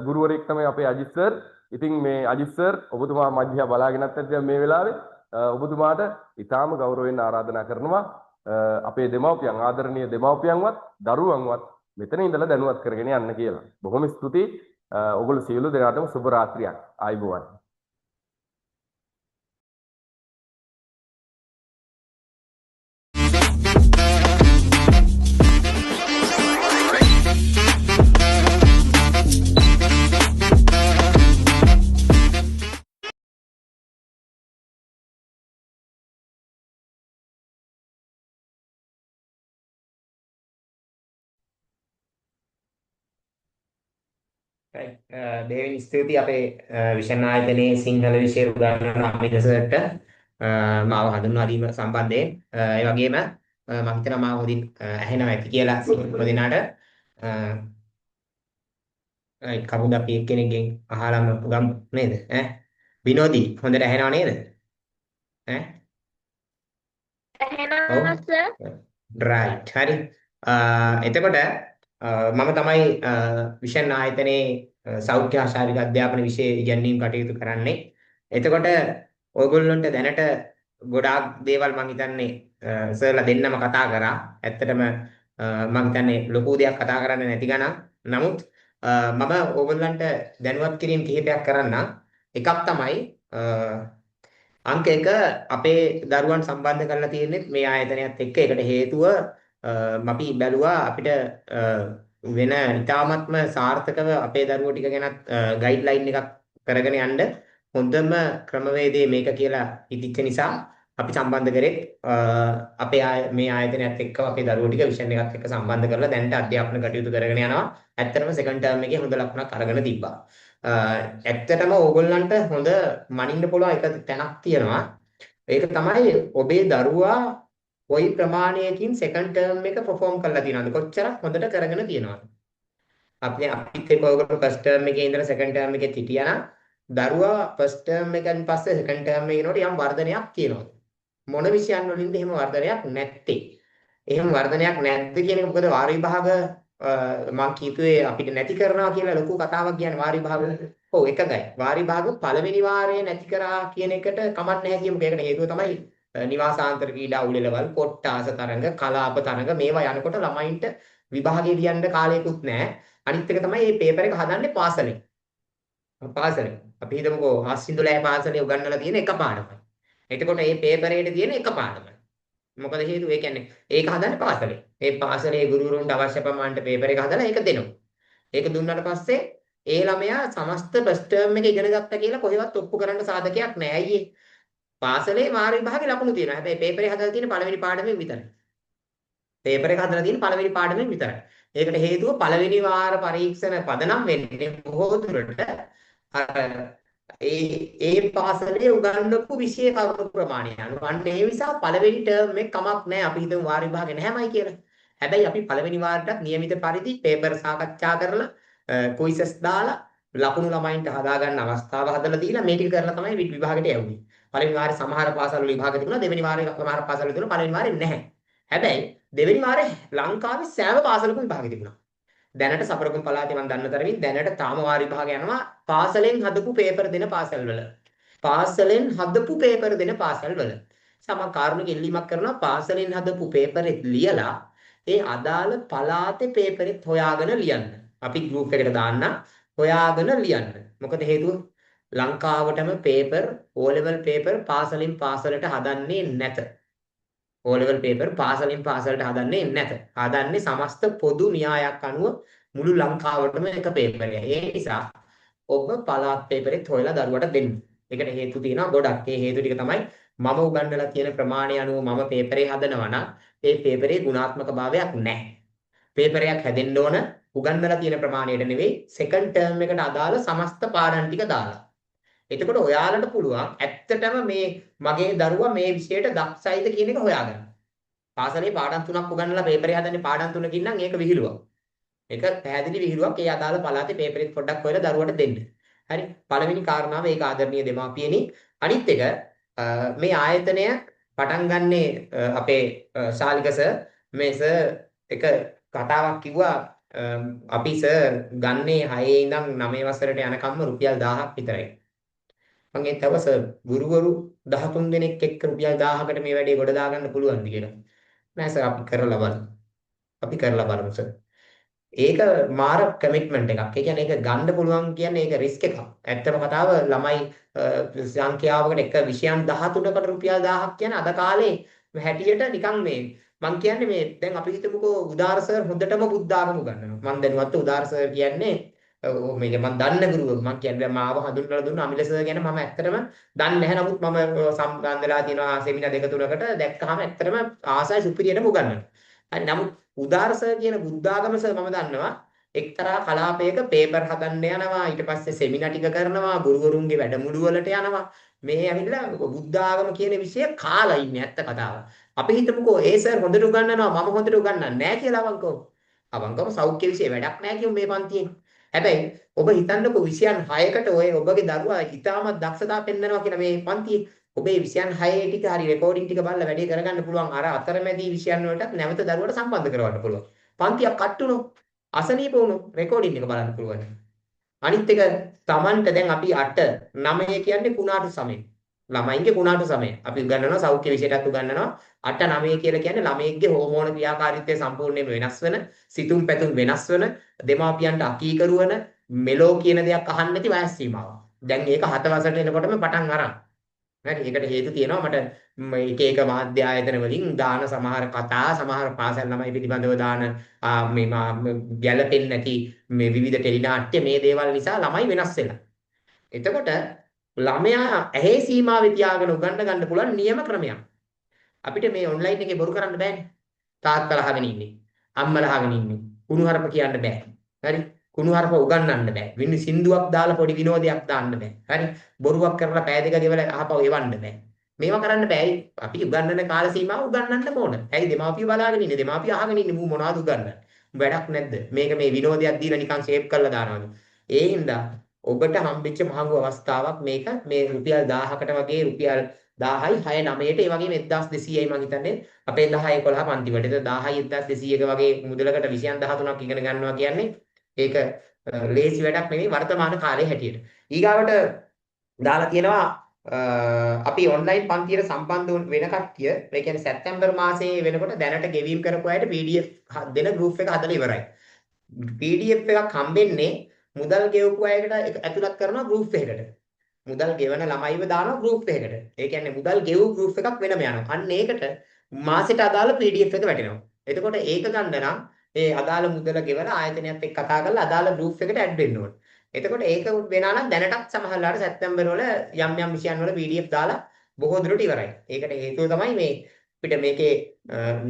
ගුරුවරයෙක් තමයි අපේ අජිත් සර්. ඉතින් මේ අජිත් සර් ඔබතුමා මධ්‍යහ බලාගෙනත් ඇත්නම් මේ වෙලාවේ ඔබතුමාට ඊටාම ගෞරවයෙන් ආරාධනා කරනවා අපේ දෙමව්පියන් ආදරණීය දෙමව්පියන්වත් දරුවන්වත් මෙතන ඉඳලා දැනුවත් කරගෙන යන්න කියලා. බොහොම ස්තුතියි. ඔගොල්ලෝ සියලු දෙනාටම සුබ රාත්‍රියක්. ආයුබෝවන්. දෙවෙනි ස්තුතියි අපේ විෂන් ආයතනයේ සිංහල විෂය උගන්වන අමිල සර්ට මාව හඳුන්වා දීම සම්බන්ධයෙන් ඒ වගේම මම හිතනවා මාව හොඳින් ඇහෙනවා ඇති කියලා සිංහල දෙනාට කවුද අපි එක්කෙනෙක්ගෙන් අහලාම ගමු නේද ඈ විනෝදි හොඳට ඇහෙනව නේද ඈ ඇහෙනවා සර් රයිට් හරි එතකොට මම තමයි විෂන් ආයතනයේ සෞඛ්‍ය ආශාරික අධ්‍යාපන විෂය ඉගැන්වීම් කටයුතු කරන්නේ. එතකොට ඔයගොල්ලන්ට දැනට ගොඩාක් දේවල් මම හිතන්නේ සර්ලා දෙන්නම කතා කරා. ඇත්තටම මම හිතන්නේ ලොකු දෙයක් කතා කරන්න නැති ගණන්. නමුත් මම ඔයගොල්ලන්ට දැනුවත් කිරීම කිහිපයක් කරන්න. එකක් තමයි අංක 1 අපේ දරුවන් සම්බන්ධ කරලා තියෙන්නේ මේ ආයතනයත් එක්ක. ඒකට හේතුව අපි බැලුවා අපිට වෙන ඉතාමත්ම සාර්ථකව අපේ දරුවෝ ටික ගැනත් ගයිඩ්ලයින් එකක් කරගෙන යන්න හොඳම ක්‍රමවේදය මේක කියලා හිතිච්ච නිසා අපි සම්බන්ධ කරේ අපේ මේ ආයතනයත් එක්ක අපේ දරුවෝ ටික විෂන් එකත් එක්ක සම්බන්ධ කරලා දැනට අධ්‍යාපන කටයුතු කරගෙන යනවා. ඇත්තටම සෙකන්ඩ් ටර්ම් එකේ හොඳ ලකුණක් අරගෙන තිබ්බා. ඇත්තටම ඕගොල්ලන්ට හොඳ මනින්න පුළුවන් එක තැනක් තියෙනවා. ඒක තමයි ඔබේ දරුවා කොයි ප්‍රමාණයකින් සෙකන්ඩ් ටර්ම් එක perform කරලා තියෙනවද කොච්චරක් හොඳට කරගෙන තියෙනවද අපිත් එක්ක ඔයගොල්ලෝ ෆස්ට් ටර්ම් එකේ ඉඳලා සෙකන්ඩ් ටර්ම් එකේ හිටියා නම් දරුවා ෆස්ට් ටර්ම් එකෙන් පස්සේ සෙකන්ඩ් ටර්ම් එකේ යනකොට යම් වර්ධනයක් තියෙනවද මොන විෂයන් වලින්ද එහෙම වර්ධනයක් නැත්තේ එහෙම වර්ධනයක් නැද්ද කියන එක මොකද වාර විභාග මම කීතුවේ අපිට නැති කරනවා කියලා ලොකු කතාවක් කියන්නේ වාරි භාග. ඔව් එකගයි. වාරි භාග පළවෙනි වාරයේ නැති කරා කියන එකට කමක් නැහැ කියමුකෝ. ඒකට හේතුව තමයි නිවාසාන්තර ක්‍රීඩා උළෙලවල්, කොට්ටාස තරඟ, කලාප තරඟ මේවා යනකොට ළමයින්ට විභාගයේ ලියන්න කාලයකුත් නැහැ. අනිත් එක තමයි මේ පේපර් එක හදන්නේ පාසලෙන්. පාසලෙන්. අපි හිතමුකෝ හස්සින්දුලෑ පාසලේ උගන්වලා තියෙන එක පාඩමයි. එතකොට මේ පේපරේට තියෙන එක පාඩමයි. මොකද හේතුව? ඒ කියන්නේ ඒක හදන්නේ පාසලේ. ඒ පාසලේ ගුරුවරුන්ට අවශ්‍ය ප්‍රමාණයට පේපර් එක හදලා ඒක දෙනවා. ඒක දුන්නාට පස්සේ ඒ ළමයා සමස්ත ෆස්ට් ටර්ම් එක ඉගෙන ගත්තා කියලා කොහෙවත් ඔප්පු කරන්න සාධකයක් නැහැ. අයියේ. පාසලේ වාර විභාගේ ලකුණු තියෙනවා. හැබැයි පේපරේ හදලා තියෙන පළවෙනි පාඩමෙන් විතරයි. පේපර් එක හදලා තියෙන පළවෙනි පාඩමෙන් විතරයි. ඒකට හේතුව පළවෙනි වාර පරීක්ෂණ පදනම් වෙන්නේ බොහෝ දුරට ඒ පාසලේ උගන්වපු විෂය කරුණු ප්‍රමාණය අනුව අන්න ඒ නිසා පළවෙනි ටර්ම් එක කමක් නැහැ අපි හිතමු වාර විභාගේ නැහැමයි කියලා. හැබැයි අපි පළවෙනි වාරයටත් નિયમિત පරිදි පේපර් සාකච්ඡා කරලා ක්විසස් දාලා ලකුණු ළමයින්ට හදා ගන්න අවස්ථාව හදලා දීලා මේ ටික කරලා තමයි විභාගෙට යවුනේ. පළවෙනි වාරේ සමහර පාසල්වල විභාග තිබුණා දෙවෙනි වාරේ සමහර පාසල්වල තිබුණා පළවෙනි වාරේ නැහැ. හැබැයි දෙවෙනි වාරේ ලංකාවේ සෑම පාසලකම විභාගෙ තිබුණා. දැනට සපරකුම් පළාතේ මම දන්න තරමින් දැනට තාම වාර විභාග යනවා පාසලෙන් හදපු පේපර් දෙන පාසල්වල. පාසලෙන් හදපු පේපර් දෙන පාසල්වල. සමහර කාරුණික ඉල්ලීමක් කරනවා පාසලෙන් හදපු පේපරෙත් ලියලා ඒ අදාළ පළාතේ පේපරෙත් හොයාගෙන ලියන්න. අපි ගෲප් එකට දාන්න හොයාගෙන ලියන්න. මොකද හේතුව ලංකාවටම පේපර් O level පේපර් පාසලින් පාසලට හදන්නේ නැත. O level පේපර් පාසලින් පාසලට හදන්නේ නැත. හදන්නේ සමස්ත පොදු න්‍යායක් අනුව මුළු ලංකාවටම එක පේපරයක්. ඒ නිසා ඔබ පළාත් පේපරෙත් හොයලා දරුවට දෙන්න. ඒකට හේතු තියෙනවා ගොඩක්. ඒ හේතු ටික තමයි මම උගන්වලා තියෙන ප්‍රමාණය අනුව මම පේපරේ හදනවා නම් ඒ පේපරේ ගුණාත්මක භාවයක් නැහැ. පේපරයක් හැදෙන්න ඕන උගන්වලා තියෙන ප්‍රමාණයට නෙවෙයි සෙකන්ඩ් ටර්ම් එකට අදාළ සමස්ත පාඩම් ටික දාලා. එතකොට ඔයාලට පුළුවන් ඇත්තටම මේ මගේ දරුවා මේ විෂයට දක්ෂයිද කියන එක හොයාගන්න. පාසලේ පාඩම් 3ක් උගන්වලා පේපරේ හදන්නේ පාඩම් 3කින් නම් ඒක විහිළුවක්. ඒක පැහැදිලි විහිළුවක්. ඒ අදාළ පළාතේ පේපරෙත් පොඩ්ඩක් හොයලා දරුවට දෙන්න. හරි. පළවෙනි කාරණාව ඒක ආදරණීය දෙමාපියනි. අනිත් එක මේ ආයතනය පටන් ගන්නේ අපේ ශාලික සර් මේ සර් එක කතාවක් කිව්වා අපි සර් ගන්නේ 6 ඉඳන් 9 වසරට යනකම්ම රුපියල් 1000ක් විතරයි. මම හිතුවා සර් ගුරුවරු 13 දෙනෙක් එක්ක රුපියල් 1000කට මේ වැඩේ ගොඩ දාගන්න පුළුවන්ද කියලා. නෑ සර් අපි කරලා බලමු. අපි කරලා බලමු සර්. ඒක මාර කමිට්මන්ට් එකක්. ඒ කියන්නේ ඒක ගන්න පුළුවන් කියන්නේ ඒක රිස්ක් එකක්. ඇත්තම කතාව ළමයි සංඛ්‍යාවකට එක විෂයන් 13කට රුපියල් 1000ක් කියන්නේ අද කාලේ හැටියට නිකන් මේ මම කියන්නේ මේ දැන් අපි හිතමුකෝ උදාර සර් හොඳටම බුද්ධ ආගම උගන්වනවා. මම දැනුවත් උදාර සර් කියන්නේ මේක මම දන්න ගුරුවරු. මම කියන්නේ මාව හඳුන්වලා දුන්න අමිල සර් ගැන මම ඇත්තටම දන්නේ නැහැ. නමුත් මම සම්බන්ධ වෙලා තියෙනවා සෙමිනාර් දෙක තුනකට දැක්කහම ඇත්තටම ආසයි සුපිරියටම උගන්වනවා. හරි නමුත් උදාර සර් කියන බුද්ධාගම සර් මම දන්නවා එක්තරා කලාපයක පේපර් හදන්න යනවා ඊට පස්සේ සෙමිනාර් ටික කරනවා ගුරුවරුන්ගේ වැඩමුළු වලට යනවා මේ ඇවිල්ලා බුද්ධාගම කියන විෂය කාලා ඉන්නේ ඇත්ත කතාව. අපි හිතමුකෝ ඒ සර් හොඳට උගන්වනවා මම හොඳට උගන්වන්නේ නැහැ කියලා අවංකවම සෞඛ්‍ය විෂය වැඩක් නැහැ කියමු මේ පන්තියේ. හැබැයි ඔබ හිතන්නකෝ විෂයන් 6කට ඔය ඔබගේ දරුවා ඉතාමත් දක්ෂතා පෙන්වනවා කියලා මේ පන්තියේ. ඔබේ විෂයන් 6 ටික හරි රෙකෝඩින් ටික බලලා වැඩේ කරගන්න පුළුවන්. අර අතරමැදි විෂයන් වලට නැවත දරුවට සම්බන්ධ කරවන්න පුළුවන්. පන්තියක් කට්ටුනොත් අසනීප වුණොත් රෙකෝඩින් එක බලන්න පුළුවන්. අනිත් එක Tamanට දැන් අපි 8 9 කියන්නේ කුණාටු සමය. ළමයින්ගේ කුණාටු සමය. අපි උගන්වනවා සෞඛ්‍ය විෂයටත් උගන්වනවා 8 9 කියලා කියන්නේ ළමයින්ගේ හෝමෝන ක්‍රියාකාරීත්වය සම්පූර්ණයෙන්ම වෙනස් වෙන, සිතුම් පැතුම් වෙනස් වෙන, දෙමාපියන්ට අකීකරු වෙන, මෙලෝ කියන දෙයක් අහන්න නැති වයස් සීමාවක්. දැන් ඒක 7 වසරට එනකොටම පටන් අරන්. හරි ඒකට හේතු තියෙනවා මට එක එක මාධ්‍ය ආයතන වලින් දාන සමහර කතා සමහර පාසල් ළමයි පිළිබඳව දාන මේ ගැළපෙන්නේ නැති මේ විවිධ ටෙලි නාට්‍ය මේ දේවල් නිසා ළමයි වෙනස් වෙලා. එතකොට ළමයා ඇහි සීමාවෙ තියාගෙන උගන්න ගන්න පුළුවන් නියම ක්‍රමයක්. අපිට මේ ඔන්ලයින් එකේ බොරු කරන්න බෑනේ. තාත්තලා අහගෙන ඉන්නේ. අම්මලා අහගෙන ඉන්නේ. කුණුහරුප කියන්න බෑ. හරි කුණුහරුප උගන්වන්න බෑ. වින්න සින්දුවක් දාලා පොඩි විනෝදයක් දාන්න බෑ. හරි බොරුවක් කරලා පය දෙක ගෙවලා අහපව එවන්න බෑ. මේවා කරන්න බෑ. අපි උගන්වන කාල සීමාව උගන්වන්න ඕන. ඇයි දෙමාපිය බලාගෙන ඉන්නේ. දෙමාපිය අහගෙන ඉන්නේ මූ මොනවද උගන්වන්නේ. වැඩක් නැද්ද? මේක මේ විනෝදයක් දීලා නිකන් ෂේප් කරලා දානවද? ඒ හින්දා ඔබට හම්බෙච්ච මහඟු අවස්ථාවක් මේක මේ රුපියල් 1000කට වගේ රුපියල් 10යි 6 9ට ඒ වගේම 1200යි මම හිතන්නේ අපේ 10 11 පන්ති වලට. ඒක 10යි 1200ක වගේ මුදලකට විෂයන් 13ක් ඉගෙන ගන්නවා කියන්නේ ඒක ලේසි වැඩක් නෙවෙයි වර්තමාන කාලේ හැටියට. ඊගාවට දාලා තියෙනවා අපි ඔන්ලයින් පන්තියට සම්බන්ධ වෙන කට්ටිය ඒ කියන්නේ සැප්තැම්බර් මාසයේ වෙනකොට දැනට ගෙවීම් කරපු අයට PDF දෙන ගෲප් එක හදලා ඉවරයි. PDF එකක් හම්බෙන්නේ මුදල් ගෙවපු අයකට ඇතුළත් කරනවා ගෲප් එකකට. මුදල් ගෙවන ළමයිව දානවා ගෲප් එකකට. ඒ කියන්නේ මුදල් ගෙවූ ගෲප් එකක් වෙනම යනවා. අන්න ඒකට මාසෙට අදාළ PDF එක වැටෙනවා. එතකොට ඒක ගන්න නම් ඒ අදාළ මුදල ගෙවලා ආයතනයත් එක්ක කතා කරලා අදාළ ගෲප් එකට ඇඩ් වෙන්න ඕනේ. එතකොට ඒක වෙනා නම් දැනටත් සමහරවල්ලාට සැප්තැම්බර් වල යම් යම් විෂයන් වල PDF දාලා බොහෝ දුරට ඉවරයි. ඒකට හේතුව තමයි මේ අපිට මේකේ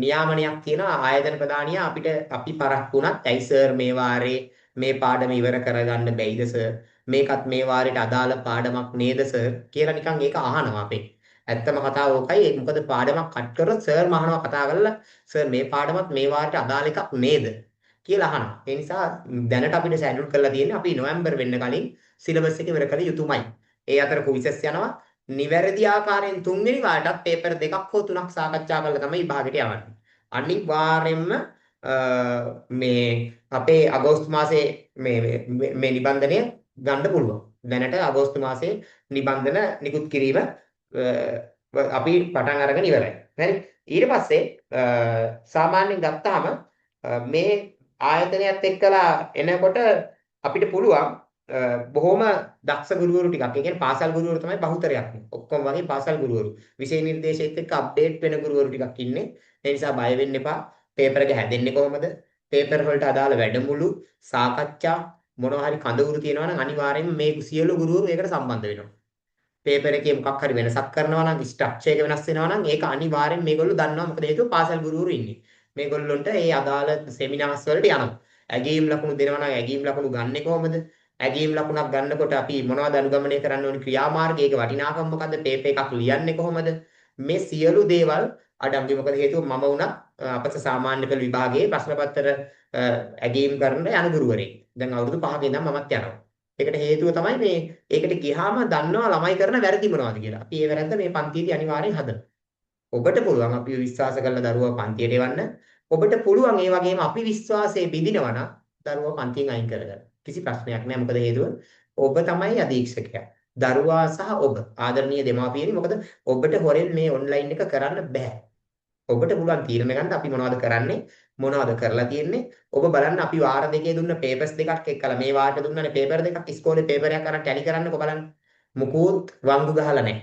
නියාමනයක් තියෙනවා ආයතන ප්‍රධානියා අපිට අපි පරක්කු වුණත් ඇයි සර් මේ වාරේ මේ පාඩම ඉවර කරගන්න බැයිද සර් මේකත් මේ වාරේට අදාළ පාඩමක් නේද සර් කියලා නිකන් ඒක අහනවා අපේ. ඇත්තම කතාව ඕකයි. ඒක මොකද පාඩමක් කට් කරොත් සර් මහනවා කතා කරලා සර් මේ පාඩමත් මේ වාරේට අදාළ එකක් නේද කියලා අහනවා. ඒ නිසා දැනට අපිට ෂැඩියුල් කරලා තියෙන්නේ අපි නොවැම්බර් වෙන්න කලින් සිලබස් එක ඉවර කළ යුතුමයි. ඒ අතර ක්විසස් යනවා. නිවැරදි ආකාරයෙන් තුන්වෙනි වාරයටත් පේපර් දෙකක් හෝ තුනක් සාකච්ඡා කරලා තමයි විභාගෙට යවන්නේ. අනිවාර්යයෙන්ම මේ අපේ අගෝස්තු මාසේ මේ නිබන්ධනය ගන්න පුළුවන්. දැනට අගෝස්තු මාසේ නිබන්ධන නිකුත් කිරීම අපි පටන් අරගෙන ඉවරයි. හරි. ඊට පස්සේ සාමාන්‍යයෙන් ගත්තාම මේ ආයතනයත් එක්කලා එනකොට අපිට පුළුවන් බොහොම දක්ෂ ගුරුවරු ටිකක්. ඒ කියන්නේ පාසල් ගුරුවරු තමයි බහුතරයක්. ඔක්කොම වගේ පාසල් ගුරුවරු. විෂය නිර්දේශයත් එක්ක අප්ඩේට් වෙන ගුරුවරු ටිකක් ඉන්නේ. ඒ නිසා බය වෙන්න එපා. පේපර් එක හැදෙන්නේ කොහොමද? පේපර් වලට අදාළ වැඩමුළු, සාකච්ඡා මොනවා හරි කඳවුරු තියෙනවා නම් අනිවාර්යයෙන්ම මේ සියලු ගුරුවරු ඒකට සම්බන්ධ වෙනවා. පේපර් එකේ මොකක් හරි වෙනසක් කරනවා නම් ස්ට්‍රක්චර් එක වෙනස් වෙනවා නම් ඒක අනිවාර්යෙන් මේගොල්ලෝ දන්නවා. මොකද හේතුව පාසල් ගුරුවරු ඉන්නේ. මේගොල්ලොන්ට ඒ අදාළ සෙමිනාර්ස් වලට යනවා. ඇගීම් ලකුණු දෙනවා නම් ඇගීම් ලකුණු ගන්නෙ කොහොමද? ඇගීම් ලකුණක් ගන්නකොට අපි මොනවද අනුගමනය කරන්න ඕනේ ක්‍රියාමාර්ගය, ඒක වටිනාකම මොකද්ද? පේපර් එකක් ලියන්නේ කොහොමද? මේ සියලු දේවල් අඩංගු. මොකද හේතුව මම වුණත් අපස සාමාන්‍ය පෙළ විභාගයේ ප්‍රශ්න පත්‍ර ඇගීම් කරන්න යන ගුරුවරයෙක්. දැන් අවුරුදු 5ක ඉඳන් මමත් යනවා. ඒකට හේතුව තමයි මේ ඒකට ගියාම දන්නවා ළමයි කරන වැරදි මොනවද කියලා. අපි ඒ වැරද්ද මේ පන්තියේදී අනිවාර්යෙන් හදනවා. ඔබට පුළුවන් අපිව විශ්වාස කරලා දරුවා පන්තියට එවන්න. ඔබට පුළුවන් ඒ වගේම අපි විශ්වාසයේ බිඳිනවා නම් දරුවා පන්තියෙන් අයින් කරගන්න. කිසි ප්‍රශ්නයක් නැහැ. මොකද හේතුව ඔබ තමයි අධීක්ෂකයා. දරුවා සහ ඔබ ආදරණීය දෙමාපියනි. මොකද ඔබට හොරෙන් මේ ඔන්ලයින් එක කරන්න බෑ. ඔබට පුළුවන් තීරණ ගන්න අපි මොනවද කරන්නේ මොනවද කරලා තියෙන්නේ. ඔබ බලන්න අපි වාර දෙකේ දුන්න පේපර්ස් දෙකක් එක්කලා මේ වාරට දුන්නනේ පේපර් දෙකක් ඉස්කෝලේ පේපර් එකක් අරන් ටැලි කරන්නකො බලන්න. මුකුත් වංගු ගහලා නැහැ.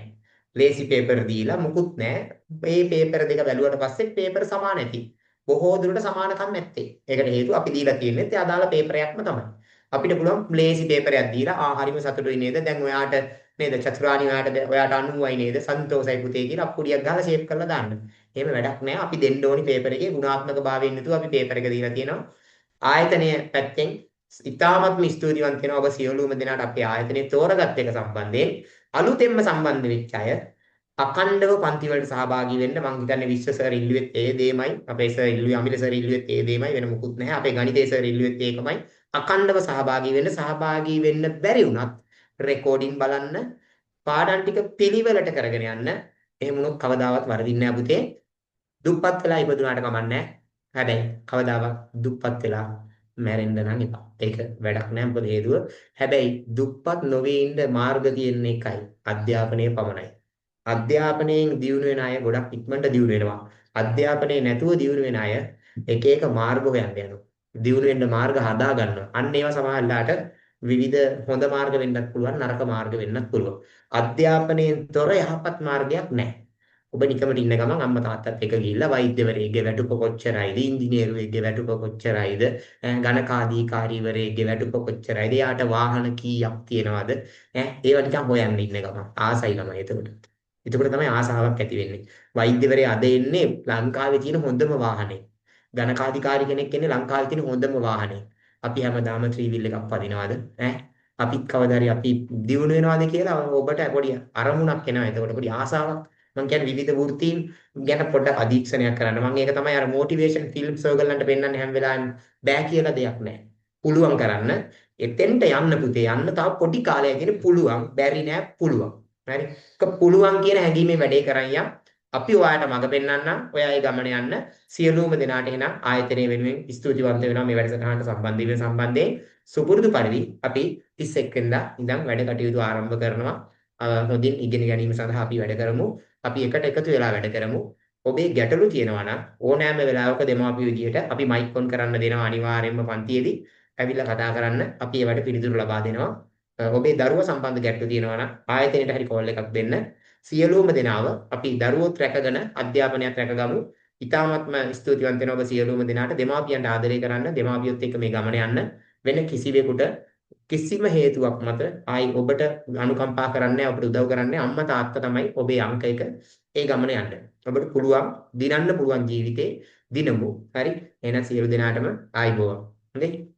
ලේසි පේපර් දීලා මුකුත් නැහැ. මේ පේපර් දෙක බැලුවට පස්සේ පේපර් සමාන නැති. බොහෝ දුරට සමානකම් නැත්තේ. ඒකට හේතුව අපි දීලා තියෙන්නේ ඒ අදාළ පේපර් එකක්ම තමයි. අපිට පුළුවන් ලේසි පේපර් එකක් දීලා හරිම සතුටුයි නේද? දැන් ඔයාට නේද චතුරාණි ඔයාට 90යි නේද? සන්තෝෂයි පුතේ කියලා අප්පුඩියක් ගහලා ෂේප් කරලා දාන්න. එහෙම වැඩක් නැහැ. අපි දෙන්න ඕනි පේපර් එකේ ගුණාත්මක භාවයෙන් යුතුව අපි පේපර් එක දීලා තියෙනවා. ආයතනය පැත්තෙන් ඉතාමත්ම ස්තුතිවන්ත වෙනවා ඔබ සියලුම දෙනාට අපේ ආයතනයේ තෝරගත් එක සම්බන්ධයෙන්. අලුතෙන්ම සම්බන්ධ වෙච්ච අය අකණ්ඩව පන්ති වලට සහභාගී වෙන්න මම හිතන්නේ විශ්ව සර් ඉල්ලුවෙත් ඒ දෙයමයි. අපේ සර් ඉල්ලුවේ අමිල සර් ඉල්ලුවෙත් ඒ දෙයමයි. වෙන මොකුත් නැහැ. අපේ ගණිතේ සර් ඉල්ලුවෙත් ඒකමයි. අකණ්ඩව සහභාගී වෙන්න බැරි වුණත් රෙකෝඩින් බලන්න පාඩම් ටික පිළිවෙලට කරගෙන යන්න. එහෙම වුණොත් කවදාවත් වරදින්නේ නැහැ පුතේ. දුප්පත් වෙලා ඉපදුනාට කමක් නැහැ. හැබැයි කවදාවත් දුප්පත් වෙලා මැරෙන්න නම් එපා. ඒක වැඩක් නැහැ. මොකද හේතුව හැබැයි දුප්පත් නොවේ ඉන්න මාර්ග තියෙන එකයි අධ්‍යාපනය පමණයි. අධ්‍යාපනයෙන් දියුණු වෙන අය ගොඩක් ඉක්මනට දියුණු වෙනවා. අධ්‍යාපනයේ නැතුව දියුණු වෙන අය එක එක මාර්ග හොයන්න යනවා. දියුණු වෙන්න මාර්ග හදා ගන්නවා. අන්න ඒවා සමහරලාට විවිධ හොඳ මාර්ග වෙන්නත් පුළුවන්, නරක මාර්ග වෙන්නත් පුළුවන්. අධ්‍යාපනයෙන් තොර යහපත් මාර්ගයක් නැහැ. ඔබ නිකමට ඉන්න ගමන් අම්මා තාත්තත් එක්ක ගිහිල්ලා වෛද්‍යවරයෙක්ගේ වැටුප කොච්චරයිද, ඉංජිනේරුවෙක්ගේ වැටුප කොච්චරයිද, ගණකාධිකාරීවරයෙක්ගේ වැටුප කොච්චරයිද, යාට වාහන කීයක් තියෙනවද, ඒවා නිකන් හොයන්න ඉන්න ගමන් ආසයි ළමයි එතකොට. එතකොට තමයි ආසාවක් ඇති වෙන්නේ. වෛද්‍යවරයා අද එන්නේ ලංකාවේ තියෙන හොඳම වාහනේ. ගණකාධිකාරී කෙනෙක් එන්නේ ලංකාවේ තියෙන හොඳම වාහනේ. අපි හැමදාම ත්‍රිවිල් එකක් පදිනවද? අපිත් කවදාරි අපි දියුණු වෙනවද කියලා ඔබට පොඩි අරමුණක් එනවා. එතකොට පොඩි ආසාවක්. මම කියන්නේ විවිධ වෘත්තීන් ගැන පොඩ්ඩක් අධීක්ෂණයක් කරන්න. මම ඒක තමයි අර මොටිවේෂන් ෆිල්ම්ස් ඔයගලන්ට පෙන්නන්නේ හැම වෙලාවෙම. බෑ කියලා දෙයක් නැහැ. පුළුවන් කරන්න. එතෙන්ට යන්න පුතේ යන්න තව පොඩි කාලයක් ඉන්නේ පුළුවන්. බැරි නෑ පුළුවන්. හරි. ඒක පුළුවන් කියන හැඟීමේ වැඩේ කරන් යම්. අපි ඔයාලට මඟ පෙන්වන්නම්. ඔයා ඒ ගමන යන්න. සියලුම දෙනාට එනම් ආයතනයේ වෙනුවෙන් ස්තුතිවන්ත වෙනවා මේ වැඩසටහනට සම්බන්ධ වීම සම්බන්ධයෙන්. සුපුරුදු පරිදි අපි 31 වෙනිදා ඉඳන් වැඩ කටයුතු ආරම්භ කරනවා. හොඳින් ඉගෙන ගැනීම සඳහා අපි වැඩ කරමු. අපි එකට එකතු වෙලා වැඩ කරමු. ඔබේ ගැටලු තියෙනවා නම් ඕනෑම වෙලාවක දෙමාපිය විදියට අපි මයික් ඔන් කරන්න දෙනවා අනිවාර්යයෙන්ම පන්තියේදී. ඇවිල්ලා කතා කරන්න අපි ඒවට පිළිතුරු ලබා දෙනවා. ඔබේ දරුවා සම්බන්ධ ගැටලු තියෙනවා නම් ආයතනයට හරි කෝල් එකක් දෙන්න. සියලුම දෙනාව අපි දරුවොත් රැකගෙන අධ්‍යාපනයත් රැකගමු. ඉතාමත්ම ස්තුතිවන්ත වෙනවා ඔබ සියලුම දෙනාට. දෙමාපියන්ට ආදරය කරන්න, දෙමාපියොත් එක්ක මේ ගමන යන්න. වෙන කිසිවෙකුට කිසිම හේතුවක් මත ආයි ඔබට අනුකම්පා කරන්නේ ඔබට උදව් කරන්නේ අම්මා තාත්තා තමයි ඔබේ අංක එක ඒ ගමන යන්න. ඔබට පුළුවන් දිනන්න පුළුවන් ජීවිතේ දිනමු. හරි. එහෙනම් සියලු දෙනාටම ආයිබෝවන්. හොඳේ.